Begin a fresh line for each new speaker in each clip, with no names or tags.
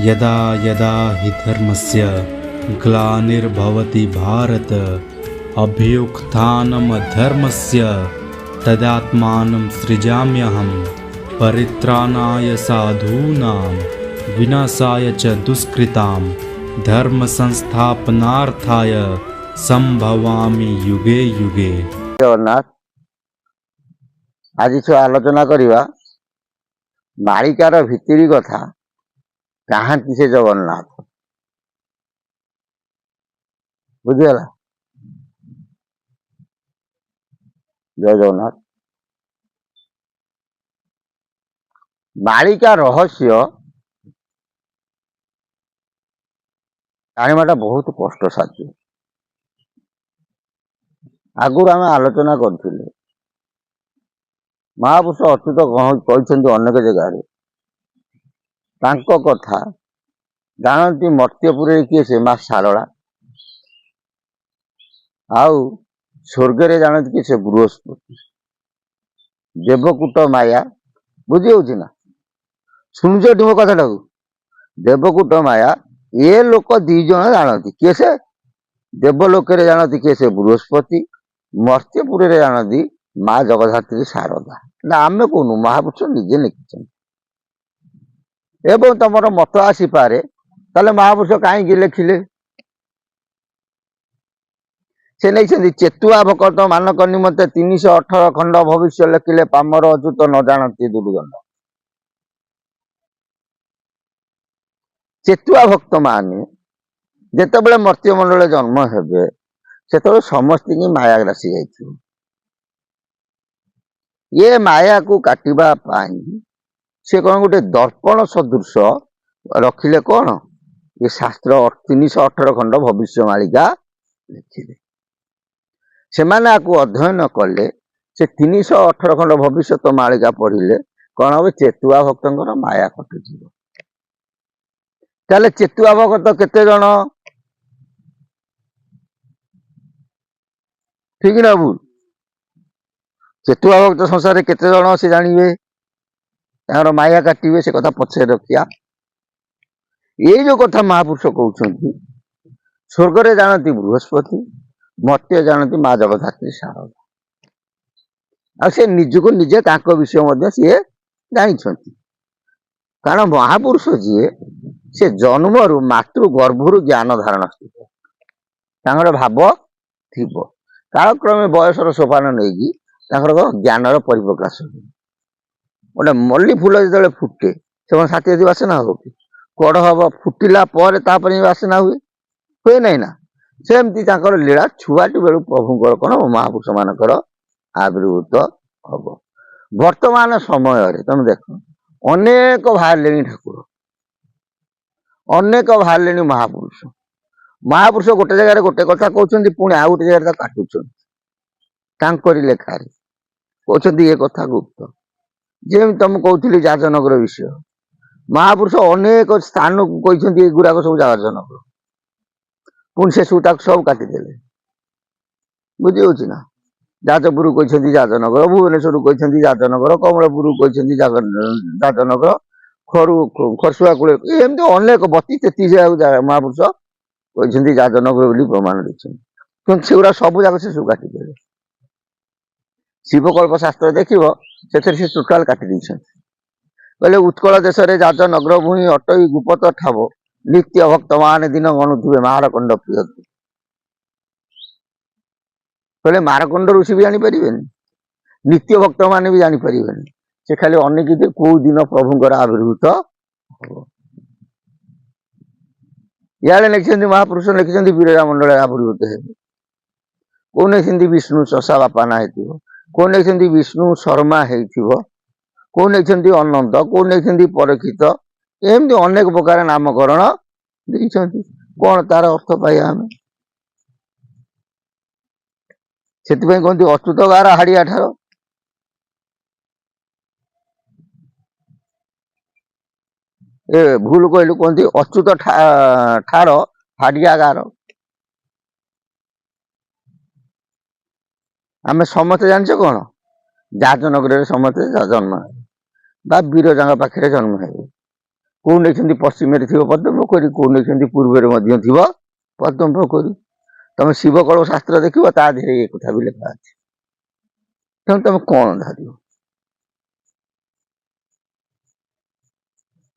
यदा यदा हि धर्मस्य ग्लानिर्भवति भारत अभ्युत्थानमधर्मस्य तदात्मानं सृजाम्यहं परित्राणाय साधूनां विनाशाय च दुष्कृतां धर्म संस्थापनार्थाय संभवामि युगे युगे।
जगन्नाथ आज छुआ आलोचना करवा मालिकार भितरी कथा कहांती से जगन्नाथ बुझीगला। जय जगन्नाथ। मालिका रहस्य जानिबाटा बहुत कष्ट साध्य। आगुर आम आलोचना करथिले महापुरुष अच्युत कहते अनेक जगह कथा जानती मर्त्यपुर किए से माँ सारला आउ स्वर्ग जानती कि से बृहस्पति देवकूट माया बुझी हो ना शुणुच मो कथा देवकूट माया ये लोक दी जन जानती किए से देवलोक जानती किए से बृहस्पति मर्त्यपुर जानती माँ जगधात्री शारदा ना आम कौन महापुरुष निजे लिखिं एवं तुम मत आसीपे ताले महापुरुष कहीं लिखिले से नहीं चेतुआ भकत मानक निमंते 318 खंड भविष्य लिखिले पामर अच्युत न जानती दुर्गंध। चेतुआ भक्त माने जिते मर्त्यमंडल जन्म हेबे से समस्त की माया राशि जाइए ये माया को काटिबा पाई से कौन गोटे दर्पण सदृश रखिले कौन ये शास्त्र 318 खंड भविष्य मालिका लिखिले से माने को अध्ययन कले से 318 खंड भविष्य मालिका पढ़िले कौन हम चेतुआ भक्त माया कटि ताले चेतुआ भक्त केते जन ठीक ना भूल चेतुआ भक्त संसार केते जन से जानवे माया काटे से कथा पछे रखिया ये जो कथा महापुरुष कहते स्वर्ग रे जानती बृहस्पति मर्त्य जानती माँ जगधात्री शारदा आ से निजको निजे ताको विषय सी जानी कारण महापुरुष जी से जन्म रु मातृ गर्भरु ज्ञान धारण स्थित भाव थी कालक्रमे बयसर सोपान नहीं ज्ञान परिप्रकाश गोटे मल्ली फूल जो फुटे से साथी बासना हो कि कड़ हम फुटिला बासना हुए ना ना सेमती लीला छुआटी बेलू प्रभुंर कौन महापुरुष मानकर आविर्भूत हम वर्तमान समय तुम देख अनेक बाहर ठाकुर अनेक बाहर महापुरुष महापुरुष गोटे जगह गोटे कथा कहते पुणी आ गोटे जगह काटुंट लेखार कहते ये कथा गुप्त जमी तुम कहती जाजनगर विषय महापुरुष अनेक स्थान को कहते गुराक सब जाजनगर पुणी से सब काटिदेले बुझी हो ना जाजपुर कहते जाजनगर भुवनेश्वर कहते जाजनगर कमलपुर कहते जाजनगर खरसुआ कूल एमती अनेक 32-33 महापुरुष कहते जाजनगर प्रमाण देखते सेगुड़ा सब जाक से सब काटिदेले शिवकल्प शास्त्र देखिए से टोटाल काटी कहले उत्कल देश में जाजनगर भूमि अटई गुपत ठाव नित्य भक्त मान दिन गणुवे मारकंड प्रिय कहले मारकंड ऋषि भी जापर नित्य भक्त मान भी जापर से खाली अनेक कौ दिन प्रभुंर आविर्भूत इे लिखिं महापुरुष लिखिं विरजा मंडल आविर्भूत हे कौ नहीं विष्णु चषा बापा ना हो कौ नहीं विष्णु शर्मा कौ नहीं अनंत कौ नहीं परीक्षित एमती अनेक प्रकार नामकरण कौन तार अर्थ पाइबा आम से कहते अच्युत गार हाड़िया ठार ए भूल कहलु कहते अच्युत ठार हाड़िया गार आम समस्त जान कौन जाजनगर समस्त जन्म बा विरजा पाखे जन्म है କୋଉ ନେଇଛନ୍ତି ପଶ୍ଚିମରେ ଥିବ ପଦ୍ମ ପୋଖରୀ, କୋଉ ନେଇଛନ୍ତି ପୂର୍ବରେ ମଧ୍ୟ ଥିବ ପଦ୍ମ ପୋଖରୀ। ତମେ ଶିବ କଳ୍ପ ଶାସ୍ତ୍ର ଦେଖିବ, ତା ଦେହରେ ଏ କଥା ବି ଲେଖା ଅଛି। ତେଣୁ ତମେ କଣ ଧରିବ?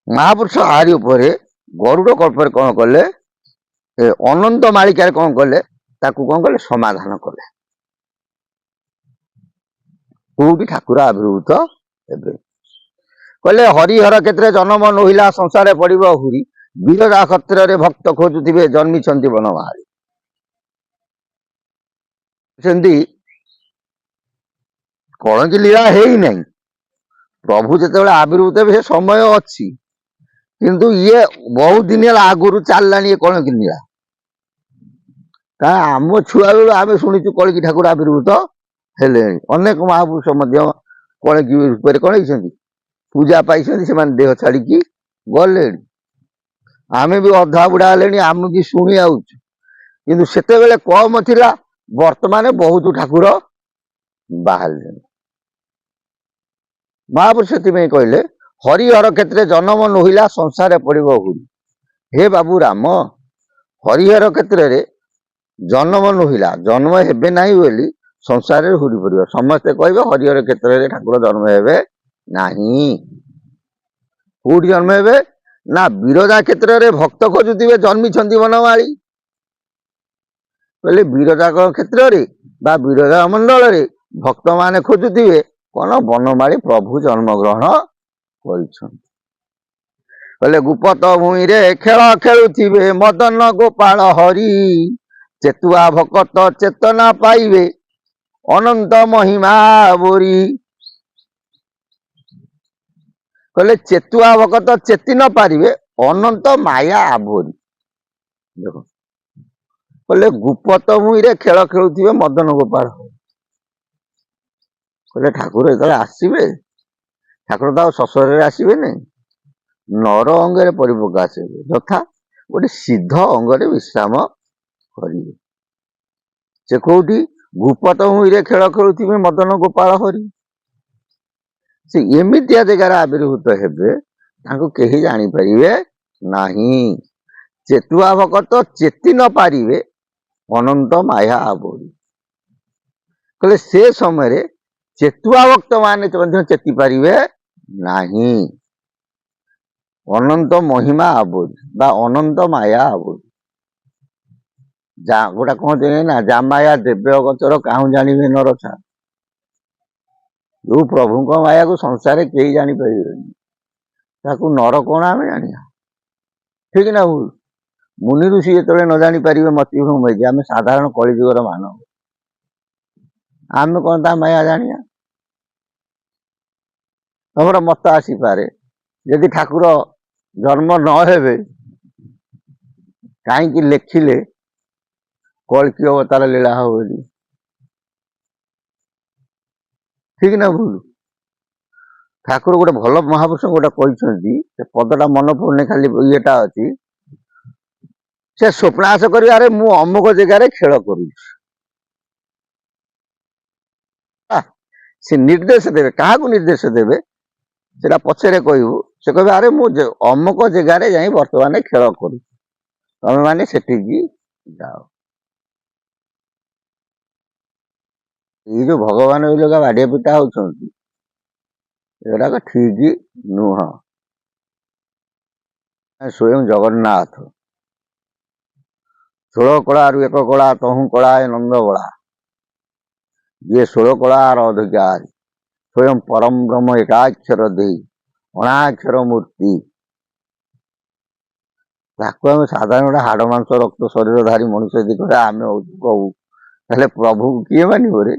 ମହାପୁରୁଷ ଆରି ଉପରେ ଗରୁଡ କଳ୍ପରେ କଣ କଲେ, ଏ ଅନନ୍ତ ମାଳିକାରେ କଣ କଲେ, ତାକୁ କଣ କଲେ ସମାଧାନ କଲେ। କୋଉଠି ଠାକୁର ଆବିର୍ଭୂତ ହେବେ। କହିଲେ ହରିହର କ୍ଷେତ୍ରରେ ଜନ୍ମ ନୋହିଲା ସଂସାରେ ପଡିବ ହୁରି, ବିରଜା କ୍ଷେତ୍ରରେ ଭକ୍ତ ଖୋଜୁଥିବେ ଜନ୍ମିଛନ୍ତି ବନମାଳି। ସେମିତି କଳଙ୍କି ଲୀଳା ହେଇନାହିଁ। ପ୍ରଭୁ ଯେତେବେଳେ ଆବିର୍ଭୂତ ହେବେ ସେ ସମୟ ଅଛି, କିନ୍ତୁ ଇଏ ବହୁତ ଦିନ ହେଲା ଆଗରୁ ଚାଲିଲାଣି ଏ କଳଙ୍କି ଲୀଳା। କାରଣ ଆମ ଛୁଆ ବେଳୁ ଆମେ ଶୁଣିଛୁ କଳଙ୍କି ଠାକୁର ଆବିର୍ଭୂତ ହେଲେଣି। ଅନେକ ମହାପୁରୁଷ ମଧ୍ୟ କଳଙ୍କି ରୂପରେ କଣ ହେଇଛନ୍ତି, ପୂଜା ପାଇଛନ୍ତି, ସେମାନେ ଦେହ ଛାଡିକି ଗଲେଣି। ଆମେ ବି ଅଧା ବୁଢା ହେଲେଣି, ଆମେ ବି ଶୁଣି ଆଉଛୁ। କିନ୍ତୁ ସେତେବେଳେ କମ ଥିଲା, ବର୍ତ୍ତମାନ ବହୁତ ଠାକୁର ବାହାରିଲେଣି। ମହାପୁରୁଷ ସେଥିପାଇଁ କହିଲେ ହରିହର କ୍ଷେତ୍ରରେ ଜନ୍ମ ନୋହିଲା ସଂସାରେ ପଡିବ ହୁରି। ହେ ବାବୁ ରାମ, ହରିହର କ୍ଷେତ୍ରରେ ଜନ୍ମ ନୋହିଲା, ଜନ୍ମ ହେବେ ନାହିଁ ବୋଲି ସଂସାରରେ ହୁରି ପଡିବ। ସମସ୍ତେ କହିବେ ହରିହର କ୍ଷେତ୍ରରେ ଠାକୁର ଜନ୍ମ ହେବେ ନାହିଁ। କୋଉଠି ଜନ୍ମ ହେବେ ନା ବିରଜା କ୍ଷେତ୍ରରେ ଭକ୍ତ ଖୋଜୁଥିବେ ଜନ୍ମିଛନ୍ତି ବନମାଳି। କହିଲେ ବିରଜାଙ୍କ କ୍ଷେତ୍ରରେ ବା ବିରଜା ମଣ୍ଡଳରେ ଭକ୍ତ ମାନେ ଖୋଜୁଥିବେ କଣ, ବନମାଳି ପ୍ରଭୁ ଜନ୍ମଗ୍ରହଣ କରିଛନ୍ତି। କହିଲେ ଗୁପତ ଭୂଇଁରେ ଖେଳ ଖେଳୁଥିବେ ମଦନ ଗୋପାଳ ହରି, ଚେତୁଆ ଭକତ ଚେତନା ପାଇବେ ଅନନ୍ତ ମହିମା ବୋରି। କହିଲେ ଚେତୁଆ ଭକତ ଚେତି ନ ପାରିବେ ଅନନ୍ତ ମାୟା ଆବୋରି। ଦେଖ, କହିଲେ ଗୁପତ ଭୂଇଁରେ ଖେଳ ଖେଳୁଥିବେ ମଦନ ଗୋପାଳ। କହିଲେ ଠାକୁର ଯେତେବେଳେ ଆସିବେ, ଠାକୁର ତ ଆଉ ଶଶରରେ ଆସିବେନି, ନର ଅଙ୍ଗରେ ପରିପ୍ରକାଶ ହେବେ, ଯଥା ଗୋଟେ ସିଦ୍ଧ ଅଙ୍ଗରେ ବିଶ୍ରାମ କରିବେ। ସେ କୋଉଠି, ଗୁପତ ଭୂଇଁରେ ଖେଳ ଖେଳୁଥିବେ ମଦନ ଗୋପାଳ ହରି। ସେ ଏମିତିଆ ଜାଗାରେ ଆବିର୍ଭୂତ ହେବେ, ତାଙ୍କୁ କେହି ଜାଣିପାରିବେ ନାହିଁ। ଚେତୁଆ ଭକତ ଚେତି ନ ପାରିବେ ଅନନ୍ତ ମାୟା ଆବୋରି। କହିଲେ ସେ ସମୟରେ ଚେତୁଆ ଭକ୍ତ ମାନେ ମଧ୍ୟ ଚେତି ପାରିବେ ନାହିଁ। ଅନନ୍ତ ମହିମା ଆବୋରି ବା ଅନନ୍ତ ମାୟା ଆବୋରି। ଗୋଟା କହନ୍ତି ନା, ଜାମାୟା ଦେବ୍ୟ ଗୋଚର କାହୁଁ ଜାଣିବେ ନରଛା। ଯୋଉ ପ୍ରଭୁଙ୍କ ମାୟାକୁ ସଂସାରରେ କେହି ଜାଣିପାରିବେନି, ତାକୁ ନର କଣ ଆମେ ଜାଣିବା? ଠିକ ନା ଭୁଲ? ମୁନି ଋଷି ଯେତେବେଳେ ନ ଜାଣିପାରିବେ ମତିଭ୍ରମ ହେଇକି, ଆମେ ସାଧାରଣ କଳିଯୁଗର ମାନବ, ଆମେ କଣ ତା ମାୟା ଜାଣିବା? ତମର ମତ ଆସିପାରେ, ଯଦି ଠାକୁର ଜନ୍ମ ନ ହେବେ କାହିଁକି ଲେଖିଲେ କଳ୍କି ଅବତାର ଲୀଳା ହବ ବୋଲି? ଠିକ ନା ଭୁଲ? ଠାକୁର ଗୋଟେ ଭଲ ମହାପୁରୁଷ ଗୋଟେ କହିଛନ୍ତି, ସେ ପଦଟା ମନେ ପଡୁନି, ଖାଲି ଇଏଟା ଅଛି। ସେ ସ୍ୱପ୍ନାଶ କରିବାରେ ମୁଁ ଅମୁକ ଜାଗାରେ ଖେଳ କରୁଛି, ସେ ନିର୍ଦ୍ଦେଶ ଦେବେ। କାହାକୁ ନିର୍ଦ୍ଦେଶ ଦେବେ ସେଟା ପଛରେ କହିବୁ। ସେ କହିବେ ଆରେ ମୁଁ ଅମୁକ ଜାଗାରେ ଯାଇ ବର୍ତ୍ତମାନ ଖେଳ କରୁଛି, ତମେ ମାନେ ସେଠିକି ଯାଅ। ଏଇ ଯୋଉ ଭଗବାନ ଏଇ ଲୋକ ବାଡିଆ ପିଟା ହଉଛନ୍ତି, ଏଗୁଡାକ ଠିକ ନୁହଁ। ସ୍ୱୟଂ ଜଗନ୍ନାଥ 16 କଳାରୁ 1 କଳା ତହୁଁ କଳା ଏ ନନ୍ଦ ବଳା, ଯିଏ 16 କଳାର ଅଧିକାରୀ, ସ୍ୱୟଂ ପରମ ବ୍ରହ୍ମ ଏକାକ୍ଷର ଦେଇ ଅଣାକ୍ଷର ମୂର୍ତ୍ତି। ତାକୁ ଆମେ ସାଧାରଣ ଗୋଟେ ହାଡ ମାଂସ ରକ୍ତ ଶରୀରଧାରୀ ମଣିଷ ଯଦି କହେ ଆମେ ହଉଛୁ ପ୍ରଭୁ, ତାହେଲେ ପ୍ରଭୁକୁ କିଏ ମାନିବ ରେ?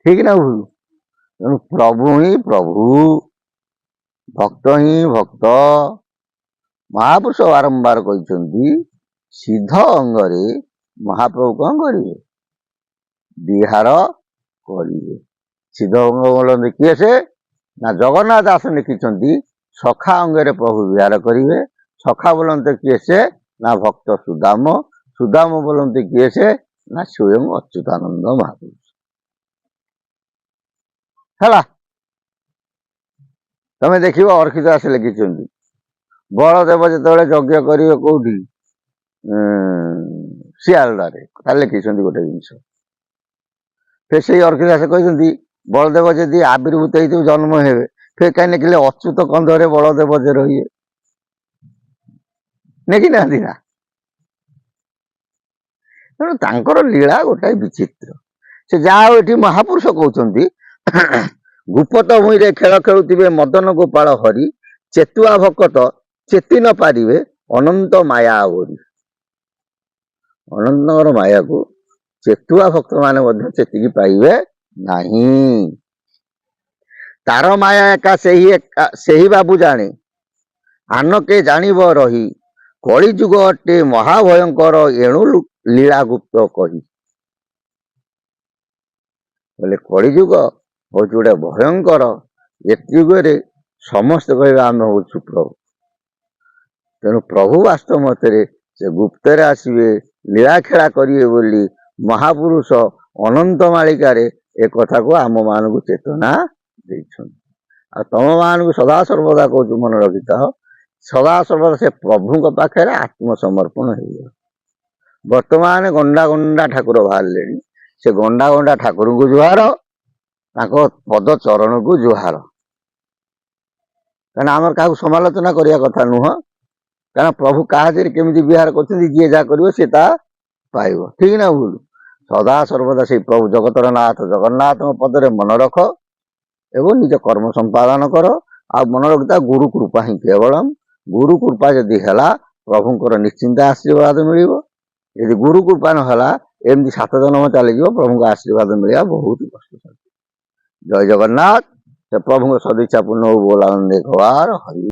ଠିକ ନା ଭୁଲ? ତେଣୁ ପ୍ରଭୁ ହିଁ ପ୍ରଭୁ, ଭକ୍ତ ହିଁ ଭକ୍ତ। ମହାପୁରୁଷ ବାରମ୍ବାର କହିଛନ୍ତି, ସିଦ୍ଧ ଅଙ୍ଗରେ ମହାପ୍ରଭୁ କଣ କରିବେ? ବିହାର କରିବେ। ସିଦ୍ଧ ଅଙ୍ଗ ବୋଲନ୍ତି କିଏ ସେ? ନା ଜଗନ୍ନାଥ ଦାସ ଲେଖିଛନ୍ତି, ସଖା ଅଙ୍ଗରେ ପ୍ରଭୁ ବିହାର କରିବେ। ସଖା ବୋଲନ୍ତି କିଏ ସେ? ନା ଭକ୍ତ ସୁଦାମ। ସୁଦାମ ବୋଲନ୍ତି କିଏ ସେ? ନା ସ୍ୱୟଂ ଅଚ୍ୟୁତାନନ୍ଦ ମହାପୁରୁଷ। ହେଲା। ତମେ ଦେଖିବ ଅର୍ଖିତ ଦାସ ଲେଖିଛନ୍ତି ବଳଦେବ ଯେତେବେଳେ ଯଜ୍ଞ କରିବେ କୋଉଠି ଶିଆଳଦାରେ ତାହେଲେ ଲେଖିଛନ୍ତି ଗୋଟେ ଜିନିଷ। ଫେର ସେଇ ଅର୍ଖିତ ଦାସ କହିଛନ୍ତି ବଳଦେବ ଯଦି ଆବିର୍ଭୂତ ହେଇଥିବ ଜନ୍ମ ହେବେ ଫେର କାହିଁ ଲେଖିଲେ ଅଚ୍ୟୁତ କନ୍ଧରେ ବଳଦେବ ଯେ ରହିବେ ନେଖିନାହାନ୍ତି ନା। ତେଣୁ ତାଙ୍କର ଲୀଳା ଗୋଟାଏ ବିଚିତ୍ର। ସେ ଯାହା ହଉ ଏଠି ମହାପୁରୁଷ କହୁଛନ୍ତି ଗୁପତ ଭୂଇଁରେ ଖେଳ ଖେଳୁଥିବେ ମଦନ ଗୋପାଳ ହରି ଚେତୁଆ ଭକତ ଚେତି ନ ପାରିବେ ଅନନ୍ତ ମାୟା ଆବରି। ଅନନ୍ତଙ୍କର ମାୟାକୁ ଚେତୁଆ ଭକ୍ତ ମାନେ ମଧ୍ୟ ଚେତିକି ପାଇବେ ନାହିଁ। ତାର ମାୟା ଏକା ସେହି ବାବୁ ଜାଣେ ଆନକେ ଜାଣିବ ରହି କଳି ଯୁଗ ଅଟେ ମହାଭୟଙ୍କର ଏଣୁ ଲୀଳା ଗୁପ୍ତ କହି। ବୋଲେ କଳିଯୁଗ ହଉଛି ଗୋଟେ ଭୟଙ୍କର। ଏ ଯୁଗରେ ସମସ୍ତେ କହିବେ ଆମେ ହଉଛୁ ପ୍ରଭୁ। ତେଣୁ ପ୍ରଭୁ ବାସ୍ତବ ମତରେ ସେ ଗୁପ୍ତରେ ଆସିବେ ଲୀଳା ଖେଳା କରିବେ ବୋଲି ମହାପୁରୁଷ ଅନନ୍ତ ମାଳିକାରେ ଏ କଥାକୁ ଆମ ମାନଙ୍କୁ ଚେତନା ଦେଇଛନ୍ତି। ଆଉ ତମ ମାନଙ୍କୁ ସଦା ସର୍ବଦା କହୁଛୁ ମନେ ରଖିଥାଅ ସଦା ସର୍ବଦା ସେ ପ୍ରଭୁଙ୍କ ପାଖରେ ଆତ୍ମସମର୍ପଣ ହେଇଗଲା। ବର୍ତ୍ତମାନ ଗଣ୍ଡା ଗଣ୍ଡା ଠାକୁର ବାହାରିଲେଣି ସେ ଗଣ୍ଡା ଗଣ୍ଡା ଠାକୁରଙ୍କୁ ଜୁହାର ତାଙ୍କ ପଦ ଚରଣକୁ ଜୁହାର। କାରଣ ଆମର କାହାକୁ ସମାଲୋଚନା କରିବା କଥା ନୁହଁ। କାରଣ ପ୍ରଭୁ କାହାଦେହରେ କେମିତି ବିହାର କରୁଛନ୍ତି ଯିଏ ଯାହା କରିବ ସେ ତା ପାଇବ। ଠିକ ନା ଭୁଲ? ସଦା ସର୍ବଦା ସେଇ ପ୍ରଭୁ ଜଗତର ନାଥ ଜଗନ୍ନାଥଙ୍କ ପଦରେ ମନେ ରଖ ଏବଂ ନିଜ କର୍ମ ସମ୍ପାଦନ କର। ଆଉ ମନେ ରଖିଥା ଗୁରୁ କୃପା ହିଁ କେବଳମ୍। ଗୁରୁ କୃପା ଯଦି ହେଲା ପ୍ରଭୁଙ୍କର ନିଶ୍ଚିନ୍ତ ଆଶୀର୍ବାଦ ମିଳିବ। ଯଦି ଗୁରୁ କୃପା ନ ହେଲା ଏମିତି 7 ଜନ୍ମ ଚାଲିଯିବ ପ୍ରଭୁଙ୍କ ଆଶୀର୍ବାଦ ମିଳିବା ବହୁତ କଷ୍ଟ। ଜୟ ଜଗନ୍ନାଥ। ସେ ପ୍ରଭୁଙ୍କ ସଦିଚ୍ଛା ପୂର୍ଣ୍ଣ ହଉ ବୋଲ ଆନନ୍ଦେ ଗବାର ହରି।